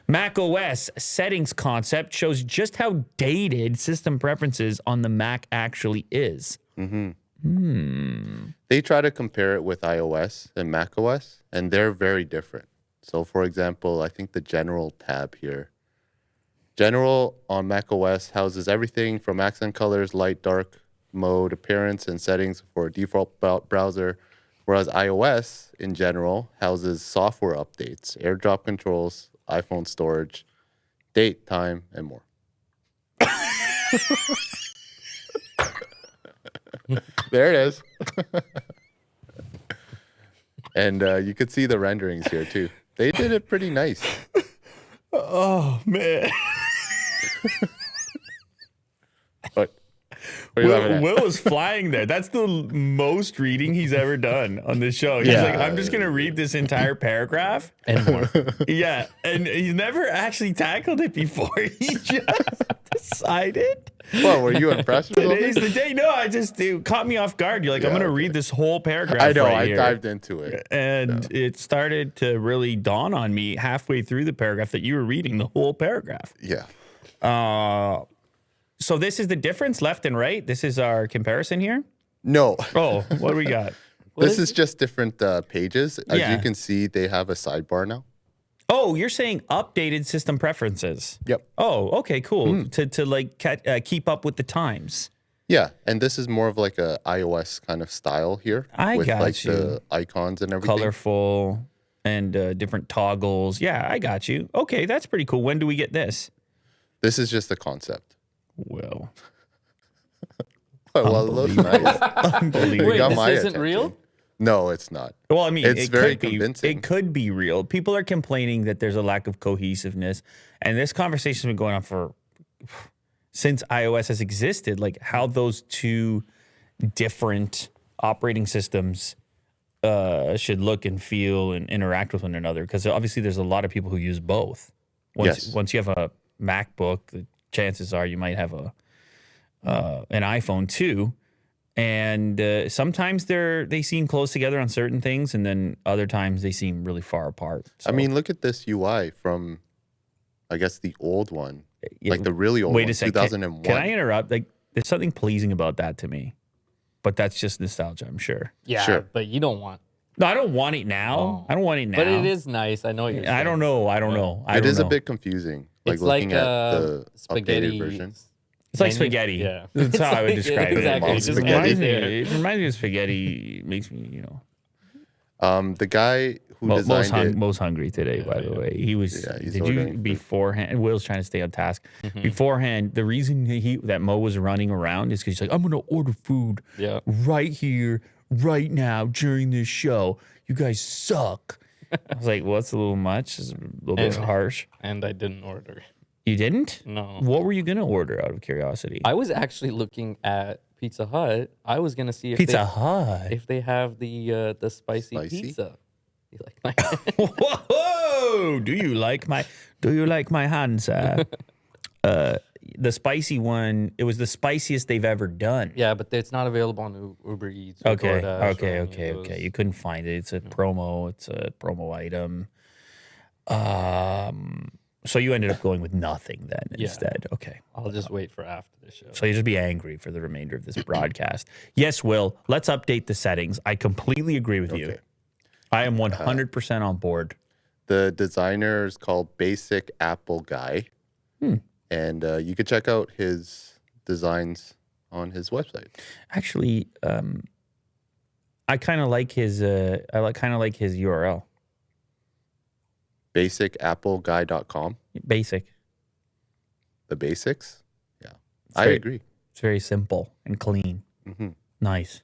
macOS settings concept shows just how dated system preferences on the Mac actually is. They try to compare it with iOS and macOS, and they're very different. So, for example, I think the General tab here. General on macOS houses everything from accent colors, light, dark mode, appearance, and settings for a default browser, whereas iOS in general houses software updates, AirDrop controls, iPhone storage, date, time, and more. There it is. And you could see the renderings here too. They did it pretty nice. Oh, man. What are you laughing at? Will was flying there. That's the most reading he's ever done on this show. He's like, I'm just going to read this entire paragraph. And more. Yeah. And he's never actually tackled it before. He just decided. What, were you impressed with Today's it? the day. No, it caught me off guard. You're like, I'm going to read this whole paragraph. I know, right I here. dived into it. And it started to really dawn on me halfway through the paragraph that you were reading the whole paragraph. Yeah. So this is the difference left and right. This is our comparison here. No. Oh, what do we got? This is just different pages. As Yeah. you can see, they have a sidebar now. Oh, you're saying updated system preferences. Yep. Oh, okay, cool. To like keep up with the times. Yeah, and this is more of like a iOS kind of style here. I with got like you. the icons and everything. Colorful and different toggles. Yeah, I got you. Okay, that's pretty cool. When do we get this? This is just a concept. Well, Well, it looks nice. unbelievable. It got Wait, my this isn't attention. real? No, it's not. Well, I mean, It's it very could be, convincing. It could be real. People are complaining that there's a lack of cohesiveness, and this conversation's been going on for since iOS has existed. Like how those two different operating systems should look and feel and interact with one another. Because obviously, there's a lot of people who use both. Once you have a MacBook, the chances are you might have an iPhone too. And sometimes they seem close together on certain things, and then other times they seem really far apart. So, I mean, look at this UI from, I guess, the old one. yeah, Like the really old wait one, a second. 2001. Can I interrupt? Like, there's something pleasing about that to me, but that's just nostalgia, I'm sure. Yeah, Sure. but you don't want. No, I don't want it now. Oh. I don't want it now. But it is nice. I know what you're saying. I don't know. I don't know. It is a bit confusing. Like It's looking like at the spaghetti updated version. It's like menu. spaghetti. Yeah. That's how I would It's describe exactly. it. It's It just reminds get me- it there. it reminds me of spaghetti. It makes me, The guy who designed it. most hungry today, by the way. He was. Yeah, he's Did you ordering food. beforehand? Will's trying to stay on task. Beforehand, the reason that Mo was running around is because he's like, I'm gonna order food Yeah. right here, right now during this show. You guys suck. I was like, well, that's a little much. It's a little bit And- harsh. And I didn't order. You didn't? No. What were you gonna order out of curiosity? I was actually looking at Pizza Hut. I was gonna see if Pizza they, Hut. if they have the spicy Spicy? pizza. You like my Whoa! Do you like my hand, sir? The spicy one. It was the spiciest they've ever done. Yeah, but it's not available on Uber Eats. Or Okay. DoorDash or Okay. any of Okay. those. Okay. You couldn't find it. It's a promo. It's a promo item. So you ended up going with nothing then instead. Okay. I'll just wait for after the show. So you just be angry for the remainder of this broadcast. Yes, Will. Let's update the settings. I completely agree with you. Okay. I am 100% on board. The designer is called Basic Apple Guy. And you can check out his designs on his website. Actually, I kind of like his. Kind of like his URL. BasicAppleGuy.com. Basic. The basics. Yeah. It's I very- agree. It's very simple and clean. Mm-hmm. Nice.